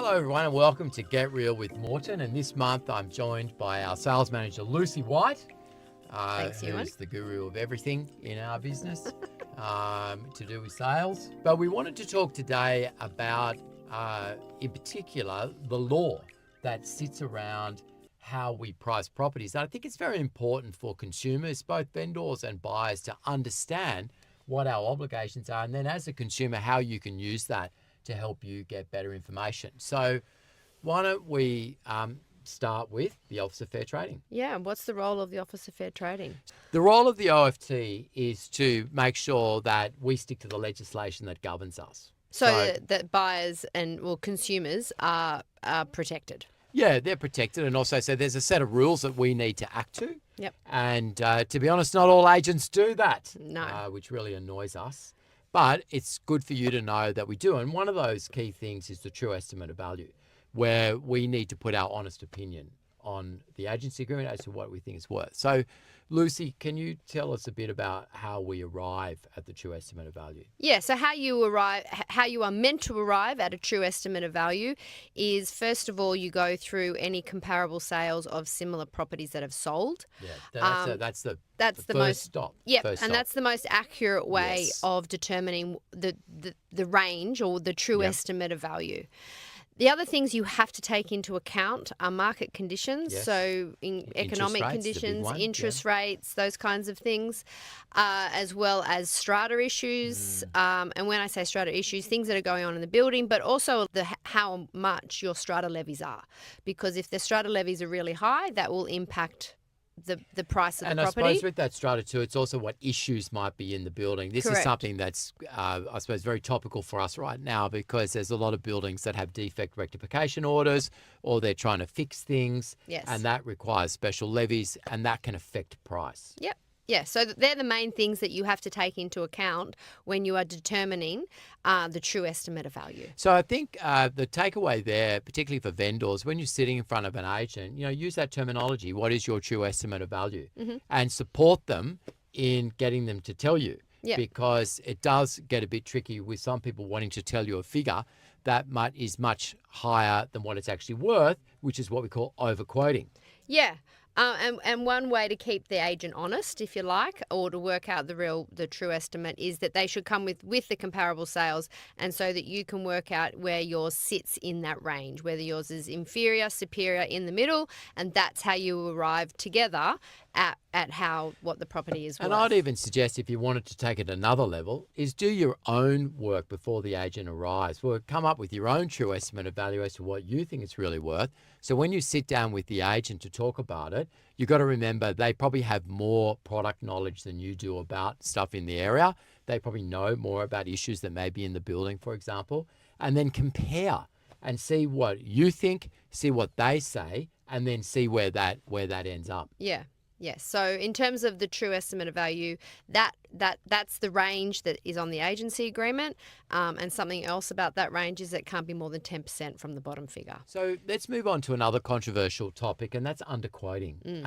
Hello everyone and welcome to Get Real with Morton, and this month I'm joined by our sales manager Lucy White, Thanks, Ewan. who's the guru of everything in our business to do with sales. But we wanted to talk today about, in particular, the law that sits around how we price properties. And I think it's very important for consumers, both vendors and buyers, to understand what our obligations are, and then as a consumer, how you can use that to help you get better information. So why don't we start with the Office of Fair Trading? Yeah, what's the role of the Office of Fair Trading? The role of the OFT is to make sure that we stick to the legislation that governs us. So that buyers and consumers are protected. Yeah, they're protected, and also so there's a set of rules that we need to act to. Yep. And to be honest, not all agents do that, No. Which really annoys us. But it's good for you to know that we do. And one of those key things is the true estimate of value, where we need to put our honest opinion on the agency agreement as to what we think it's worth. So, Lucy, can you tell us a bit about how we arrive at the true estimate of value? Yeah, so how you are meant to arrive at a true estimate of value is, first of all, you go through any comparable sales of similar properties that have sold. Yeah, that's the That's the first most stop. Yeah, First and stop. that's the most accurate way Yes. of determining the range or the true Yep. estimate of value. The other things you have to take into account are market conditions, Yes. so in economic rates, the big conditions, one, interest rates, those kinds of things, as well as strata issues. And when I say strata issues, things that are going on in the building, but also how much your strata levies are. Because if the strata levies are really high, that will impact the price of And the I property. suppose with that strata too, it's also what issues might be in the building. This is Correct. something that's, I suppose, very topical for us right now, because there's a lot of buildings that have defect rectification orders, or they're trying to fix things, Yes. and that requires special levies, and that can affect price. Yep. Yeah, so they're the main things that you have to take into account when you are determining the true estimate of value. So I think the takeaway there, particularly for vendors, when you're sitting in front of an agent, use that terminology. What is your true estimate of value? And support them in getting them to tell you. Yeah. Because it does get a bit tricky with some people wanting to tell you a figure that is much higher than what it's actually worth, which is what we call overquoting. Yeah. And one way to keep the agent honest, if you like, or to work out the true estimate, is that they should come with the comparable sales, and so that you can work out where yours sits in that range, whether yours is inferior, superior, in the middle, and that's how you arrive together at what the property is worth. And I'd even suggest, if you wanted to take it another level, is do your own work before the agent arrives. Well, come up with your own true estimate of value as to what you think it's really worth. So when you sit down with the agent to talk about it, you've got to remember they probably have more product knowledge than you do about stuff in the area. They probably know more about issues that may be in the building, for example, and then compare and see what you think, see what they say, and then see where that ends up. Yeah. Yes. So in terms of the true estimate of value, that's the range that is on the agency agreement, and something else about that range is it can't be more than 10% from the bottom figure. So let's move on to another controversial topic, and that's underquoting.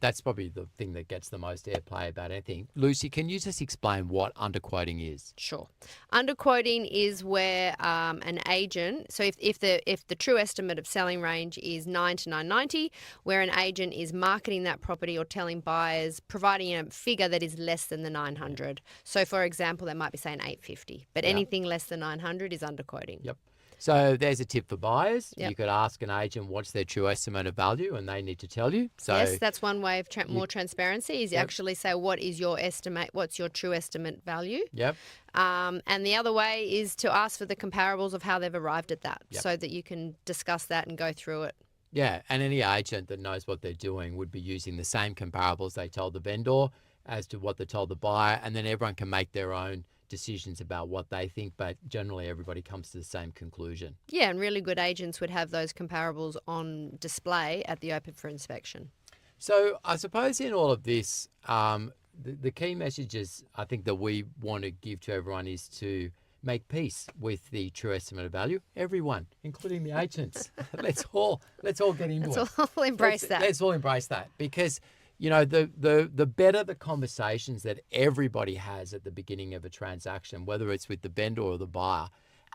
That's probably the thing that gets the most airplay about anything. Lucy, can you just explain what underquoting is? Sure. Underquoting is where an agent, so if the true estimate of selling range is 9 to 990, where an agent is marketing that property or telling buyers, providing a figure that is less than the 900. So for example, they might be saying 850, but anything less than 900 is underquoting. Yep. So there's a tip for buyers. Yep. You could ask an agent what's their true estimate of value, and they need to tell you. So Yes, that's one way of more transparency, is you actually say, what is your estimate, what's your true estimate value? Yep. And the other way is to ask for the comparables of how they've arrived at that, so that you can discuss that and go through it. Yeah, and any agent that knows what they're doing would be using the same comparables they told the vendor as to what they told the buyer, and then everyone can make their own decisions about what they think, but generally everybody comes to the same conclusion. Yeah, and really good agents would have those comparables on display at the open for inspection. So I suppose in all of this, the key messages I think that we want to give to everyone is to make peace with the true estimate of value. Everyone, including the agents. let's all get into it. Let's all embrace that. Let's all embrace that, because the better the conversations that everybody has at the beginning of a transaction, whether it's with the vendor or the buyer.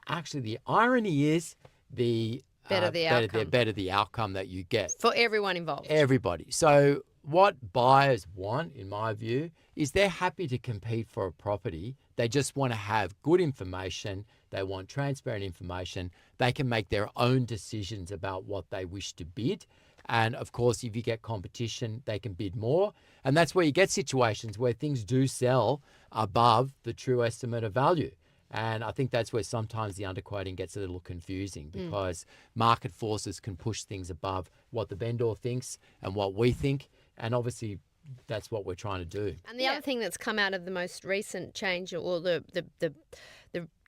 Actually, the irony is the Better the outcome. better the outcome that you get. For everyone involved. Everybody. So what buyers want, in my view, is they're happy to compete for a property. They just want to have good information. They want transparent information. They can make their own decisions about what they wish to bid. And of course, if you get competition, they can bid more. And that's where you get situations where things do sell above the true estimate of value. And I think that's where sometimes the underquoting gets a little confusing, because market forces can push things above what the vendor thinks and what we think. And obviously, that's what we're trying to do. And the other thing that's come out of the most recent change, or the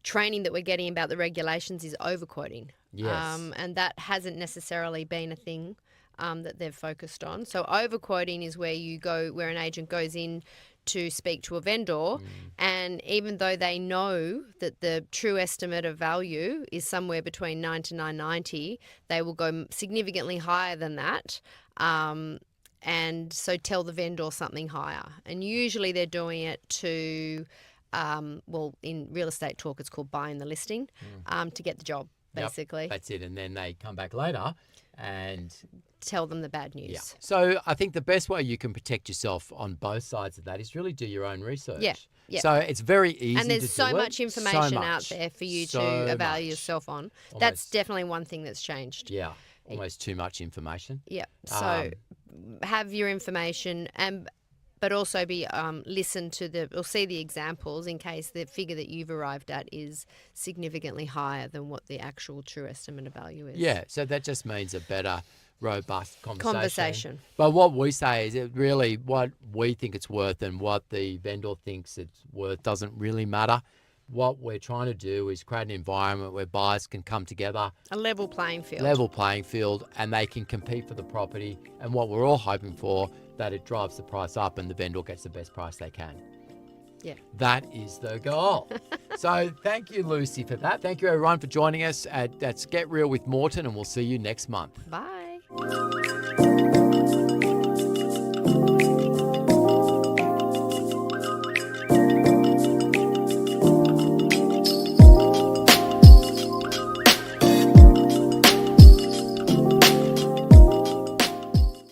training that we're getting about the regulations, is overquoting. Yes. And that hasn't necessarily been a thing that they've focused on. So overquoting is where an agent goes in to speak to a vendor, and even though they know that the true estimate of value is somewhere between 9 to 990, they will go significantly higher than that. And so tell the vendor something higher. And usually they're doing it to, in real estate talk, it's called buying the listing, to get the job, basically. Yep, that's it. And then they come back later and tell them the bad news. Yeah. So I think the best way you can protect yourself on both sides of that is really do your own research. Yeah. Yeah. So it's very easy and there's to so do much it. information out there for you to evaluate yourself on. That's definitely one thing that's changed. Yeah. Almost too much information. Yeah. So have your information, but also listen to or see the examples in case the figure that you've arrived at is significantly higher than what the actual true estimate of value is. Yeah. So that just means a better, robust conversation. But what we say is really what we think it's worth and what the vendor thinks it's worth doesn't really matter. What we're trying to do is create an environment where buyers can come together. A level playing field. And they can compete for the property. And what we're all hoping for, that it drives the price up and the vendor gets the best price they can. Yeah. That is the goal. So thank you, Lucy, for that. Thank you, everyone, for joining us at Get Real with Morton, and we'll see you next month. Bye.